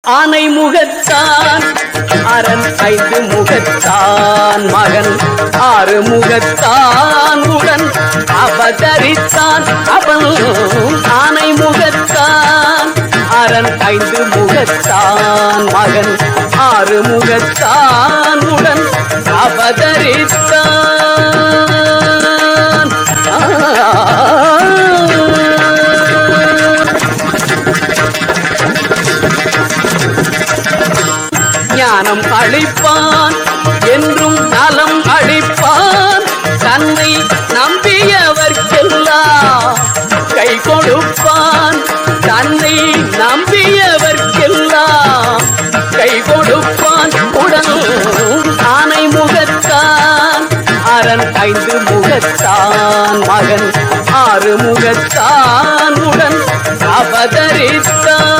ஆனை முகத்தான் அரண் 5 முகத்தான் மகன் 6 முகத்தான் உடன் அவதரித்தான் அவன். ஆனை முகத்தான் அரண் 5 முகத்தான் மகன் 6 முகத்தான் உடன் அவதரித்தான். ஞானம் அளிப்பான் என்றும் நலம் அளிப்பான். தன்னை நம்பியவர்க்கெல்லாம் கை கொடுப்பான். தன்னை நம்பியவர்க்கெல்லாம் கை கொடுப்பான். உடன் ஆனை முகத்தான் அரண் 5 முகத்தான் மகன் 6 முகத்தான் உடன் அவதரித்தான்.